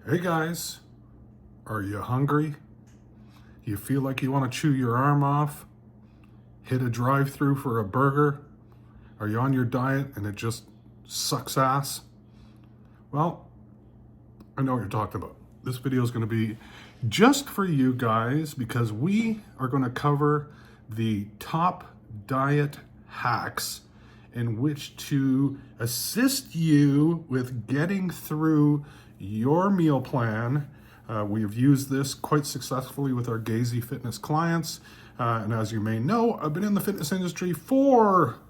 Hey guys, are you hungry? You feel like you want to chew your arm off? Hit a drive-through for a burger? Are you on your diet and it just sucks ass? Well, I know what you're talking about. This video is going to be just for you guys because we are going to cover the top diet hacks in which to assist you with getting through your meal plan. We have used this quite successfully with our Gazy Fitness clients. And as you may know, I've been in the fitness industry for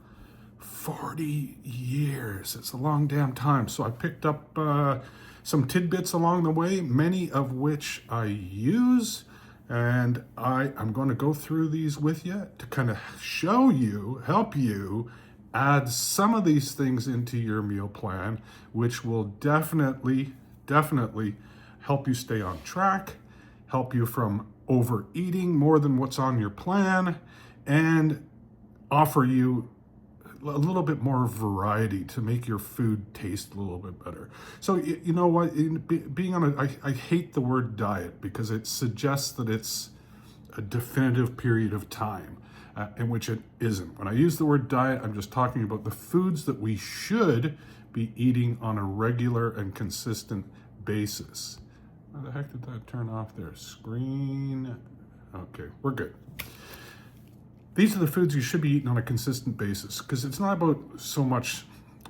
40 years. It's a long damn time. So I picked up some tidbits along the way, many of which I use. And I'm going to go through these with you to kind of show you, help you add some of these things into your meal plan, which will definitely help you stay on track, help you from overeating more than what's on your plan, and offer you a little bit more variety to make your food taste a little bit better. So you know what, being on I hate the word diet because it suggests that it's a definitive period of time in which it isn't. When I use the word diet, I'm just talking about the foods that we should be eating on a regular and consistent basis. How the heck did that turn off there? Screen. Okay, we're good. These are the foods you should be eating on a consistent basis because it's not about so much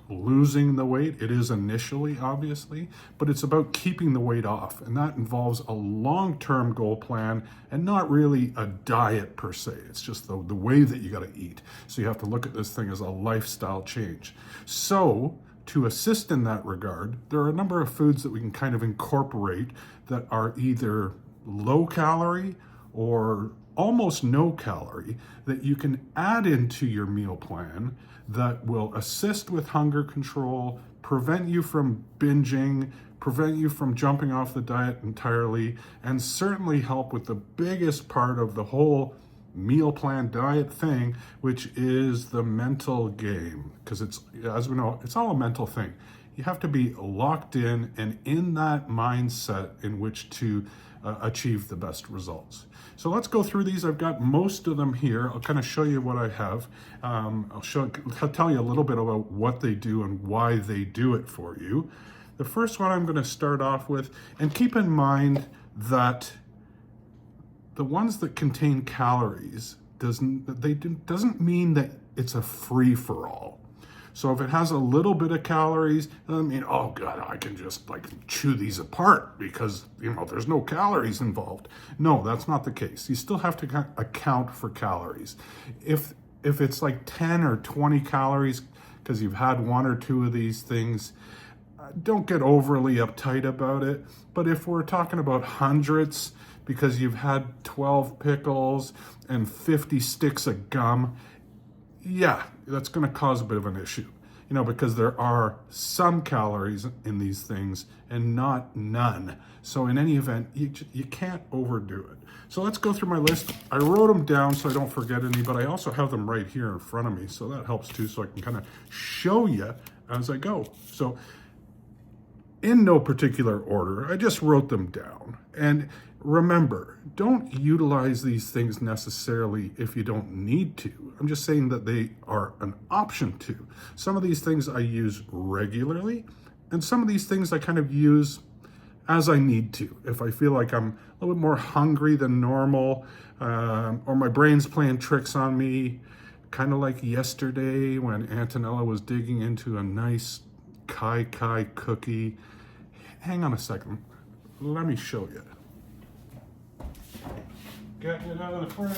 losing the weight. It is initially, obviously, but it's about keeping the weight off. And that involves a long-term goal plan and not really a diet per se. It's just the way that you got to eat. So you have to look at this thing as a lifestyle change. So to assist in that regard, there are a number of foods that we can kind of incorporate that are either low calorie or almost no calorie that you can add into your meal plan that will assist with hunger control, prevent you from binging, prevent you from jumping off the diet entirely, and certainly help with the biggest part of the whole meal plan diet thing, which is the mental game. Because it's, as we know, it's all a mental thing. You have to be locked in and in that mindset in which to achieve the best results. So let's go through these. I've got most of them here. I'll kind of show you what I have. I'll tell you a little bit about what they do and why they do it for you. The first one I'm going to start off with, and keep in mind that the ones that contain calories doesn't mean that it's a free-for-all. So if it has a little bit of calories, it doesn't mean, oh God, I can just like chew these apart because, you know, there's no calories involved. No, that's not the case. You still have to account for calories. If it's like 10 or 20 calories because you've had one or two of these things, don't get overly uptight about it. But if we're talking about hundreds because you've had 12 pickles and 50 sticks of gum, yeah, that's going to cause a bit of an issue, you know, because there are some calories in these things and not none. So in any event, you can't overdo it. So let's go through my list. I wrote them down so I don't forget any, but I also have them right here in front of me. So that helps too, so I can kind of show you as I go. So in no particular order, I just wrote them down. And remember, don't utilize these things necessarily if you don't need to. I'm just saying that they are an option to. Some of these things I use regularly, and some of these things I kind of use as I need to. If I feel like I'm a little bit more hungry than normal, or my brain's playing tricks on me, kind of like yesterday when Antonella was digging into a nice kai cookie. Hang on a second. Let me show you. Getting it out of the fridge.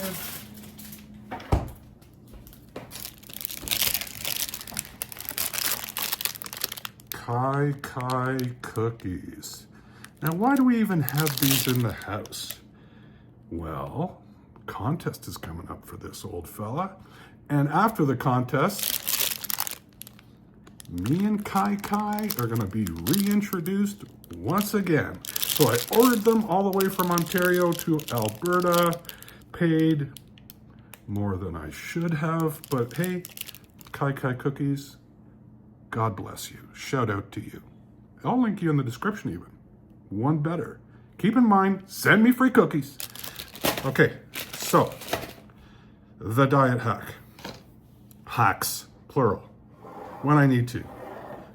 Kai cookies. Now, why do we even have these in the house? Well, contest is coming up for this old fella. And after the contest, me and Kai are going to be reintroduced once again. So I ordered them all the way from Ontario to Alberta, paid more than I should have, but hey, Kai cookies, God bless you. Shout out to you. I'll link you in the description even. one better. Keep in mind, send me free cookies. Okay, so the diet hack. Hacks, plural, when I need to.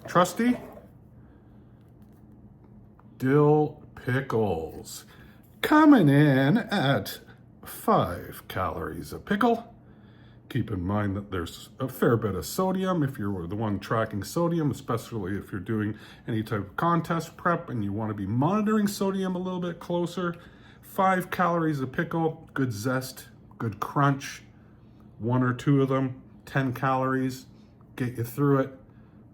Trusty dill pickles. Coming in at 5 calories a pickle. Keep in mind that there's a fair bit of sodium if you're the one tracking sodium, especially if you're doing any type of contest prep and you want to be monitoring sodium a little bit closer. 5 calories a pickle, good zest, good crunch. 1 or 2 of them, 10 calories, get you through it.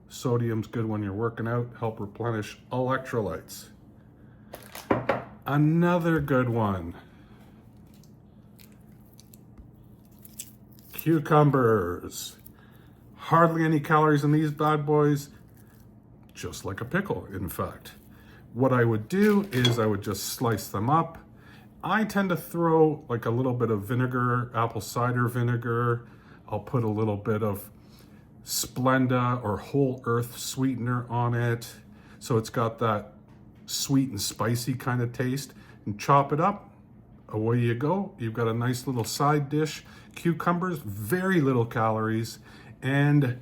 Sodium's good when you're working out, help replenish electrolytes. Another good one. Cucumbers. Hardly any calories in these bad boys, just like a pickle, in fact. What I would do is I would just slice them up. I tend to throw like a little bit of vinegar, apple cider vinegar. I'll put a little bit of Splenda or whole earth sweetener on it. So it's got that sweet and spicy kind of taste, and chop it up. Away you go. You've got a nice little side dish. Cucumbers, very little calories, and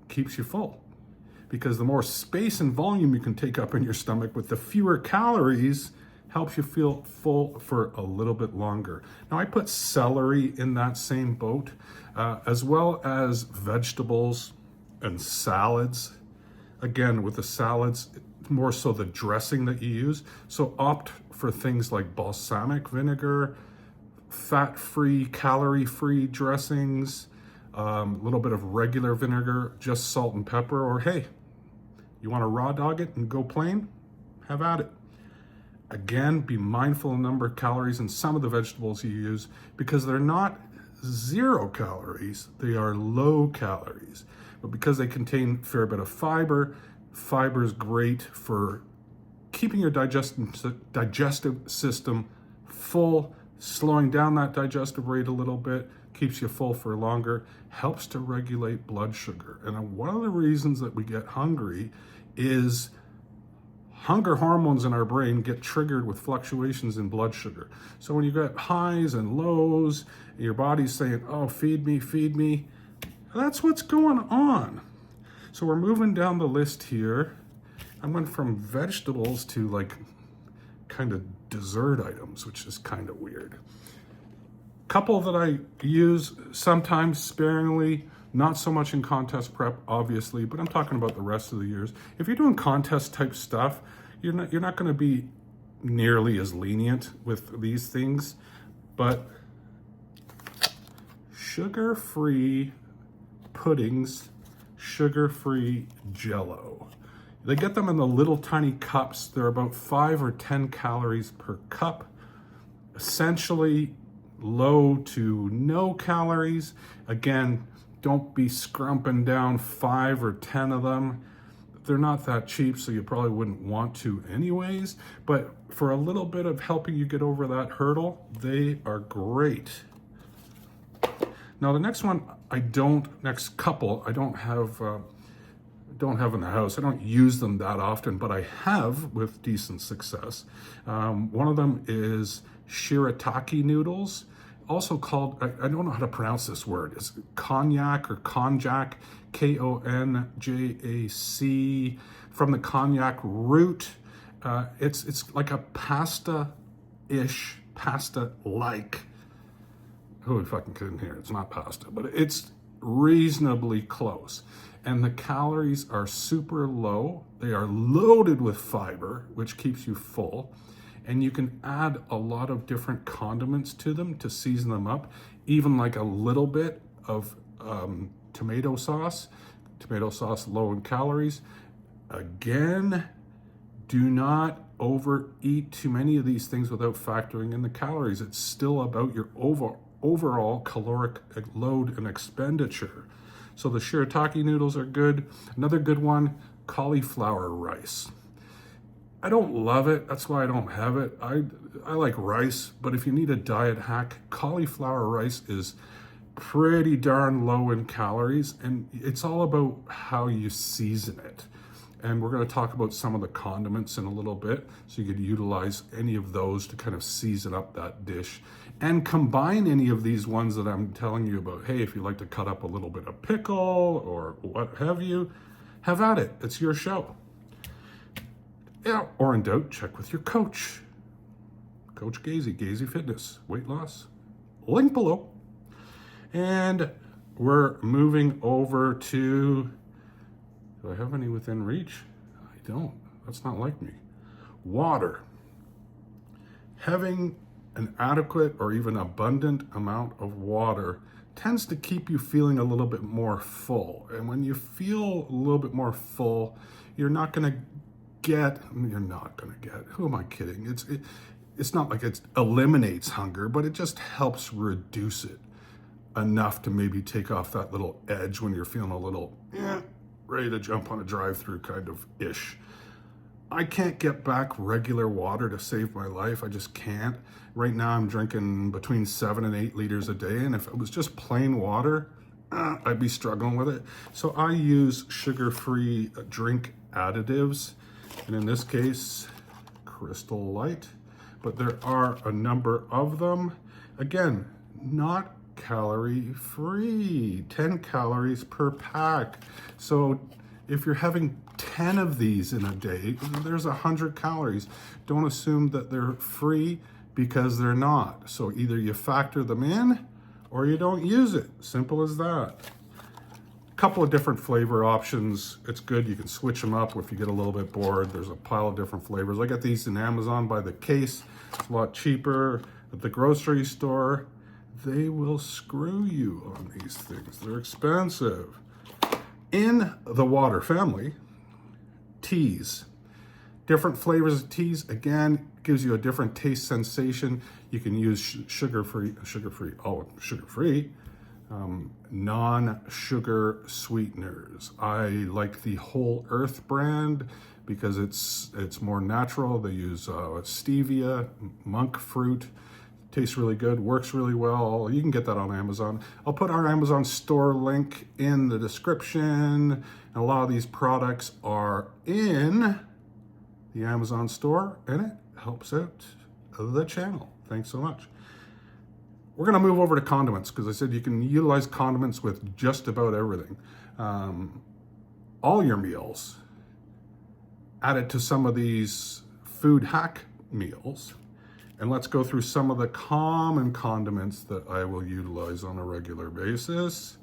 keeps you full. Because the more space and volume you can take up in your stomach with the fewer calories, helps you feel full for a little bit longer. Now I put celery in that same boat, as well as vegetables and salads. Again, with the salads, more so the dressing that you use. So opt for things like balsamic vinegar, fat-free, calorie-free dressings, a little bit of regular vinegar, just salt and pepper, or hey, you want to raw dog it and go plain? Have at it. Again, be mindful of the number of calories in some of the vegetables you use because they're not 0 calories, they are low calories. But because they contain a fair bit of fiber, fiber is great for keeping your digestive system full, slowing down that digestive rate a little bit, keeps you full for longer, helps to regulate blood sugar. And one of the reasons that we get hungry is hunger hormones in our brain get triggered with fluctuations in blood sugar. So when you get highs and lows, your body's saying, oh, feed me, that's what's going on. So we're moving down the list here. I went from vegetables to like kind of dessert items, which is kind of weird. Couple that I use sometimes sparingly, not so much in contest prep, obviously, but I'm talking about the rest of the years. If you're doing contest type stuff, you're not going to be nearly as lenient with these things, but sugar-free puddings, sugar-free Jell-O. They get them in the little tiny cups. They're about 5 or 10 calories per cup. Essentially low to no calories. Again, don't be scrumping down 5 or 10 of them. They're not that cheap, so you probably wouldn't want to anyways. But for a little bit of helping you get over that hurdle, they are great. Now the next one, next couple, I don't have in the house. I don't use them that often, but I have with decent success. One of them is shirataki noodles, also called, I don't know how to pronounce this word. It's konjac or konjac, Konjac, from the konjac root. It's like a pasta-ish, pasta-like. Who would fucking couldn't hear? It's not pasta, but it's reasonably close. And the calories are super low. They are loaded with fiber, which keeps you full. And you can add a lot of different condiments to them to season them up, even like a little bit of tomato sauce low in calories. Again, do not overeat too many of these things without factoring in the calories. It's still about your overall caloric load and expenditure. So the shirataki noodles are good. Another good one, cauliflower rice. I don't love it, that's why I don't have it. I like rice, but if you need a diet hack, cauliflower rice is pretty darn low in calories, and it's all about how you season it. And we're going to talk about some of the condiments in a little bit. So you could utilize any of those to kind of season up that dish and combine any of these ones that I'm telling you about. Hey, if you like to cut up a little bit of pickle or what have you, have at it. It's your show. Yeah, or in doubt, check with your coach. Coach Gazy, Gazy Fitness, weight loss. Link below. And we're moving over to, do I have any within reach? I don't. That's not like me. Water. Having an adequate or even abundant amount of water tends to keep you feeling a little bit more full. And when you feel a little bit more full, you're not going to get, who am I kidding? It's not like it eliminates hunger, but it just helps reduce it enough to maybe take off that little edge when you're feeling a little ready to jump on a drive-through kind of ish. I can't get back regular water to save my life. I just can't. Right now I'm drinking between 7 and 8 liters a day, and if it was just plain water, I'd be struggling with it. So I use sugar-free drink additives, and in this case, Crystal Light, but there are a number of them. Again, not calorie free, 10 calories per pack. So if you're having 10 of these in a day, there's 100 calories. Don't assume that they're free because they're not. So either you factor them in or you don't use it. Simple as that. A couple of different flavor options. It's good. You can switch them up if you get a little bit bored. There's a pile of different flavors. I got these in Amazon by the case. It's a lot cheaper. At the grocery store, they will screw you on these things. They're expensive. In the water family, teas. Different flavors of teas, again, gives you a different taste sensation. You can use sugar-free, non-sugar sweeteners. I like the Whole Earth brand because it's more natural. They use stevia, monk fruit. Tastes really good, works really well. You can get that on Amazon. I'll put our Amazon store link in the description. And a lot of these products are in the Amazon store, and it helps out the channel. Thanks so much. We're gonna move over to condiments because I said you can utilize condiments with just about everything. All your meals, added to some of these food hack meals. And let's go through some of the common condiments that I will utilize on a regular basis.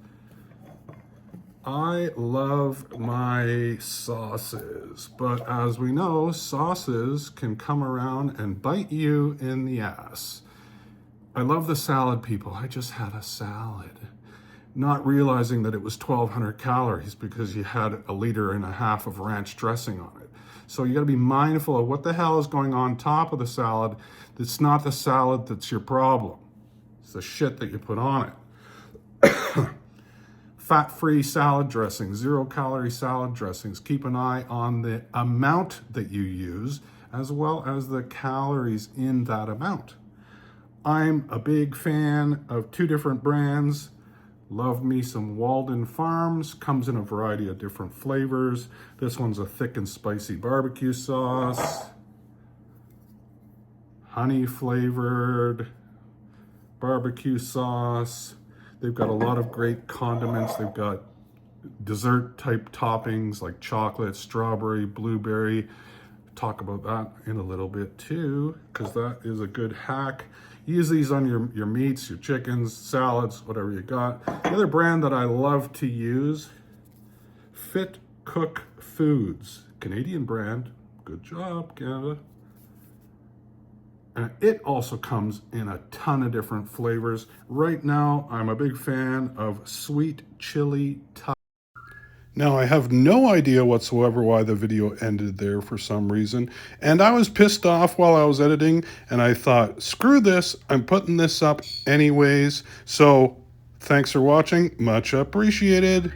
I love my sauces, but as we know, sauces can come around and bite you in the ass. I love the salad, people. I just had a salad, not realizing that it was 1,200 calories because you had 1.5 liters of ranch dressing on it. So you gotta be mindful of what the hell is going on top of the salad. It's not the salad that's your problem. It's the shit that you put on it. Fat-free salad dressings, 0-calorie salad dressings. Keep an eye on the amount that you use as well as the calories in that amount. I'm a big fan of 2 different brands. Love me some Walden Farms. Comes in a variety of different flavors. This one's a thick and spicy barbecue sauce. Honey flavored barbecue sauce. They've got a lot of great condiments. They've got dessert type toppings like chocolate, strawberry, blueberry. Talk about that in a little bit too, because that is a good hack. Use these on your meats, your chickens, salads, whatever you got. The other brand that I love to use, Fit Cook Foods. Canadian brand. Good job, Canada. And it also comes in a ton of different flavors. Right now, I'm a big fan of sweet chili Thai. Now, I have no idea whatsoever why the video ended there for some reason, and I was pissed off while I was editing, and I thought, screw this, I'm putting this up anyways. So, thanks for watching, much appreciated.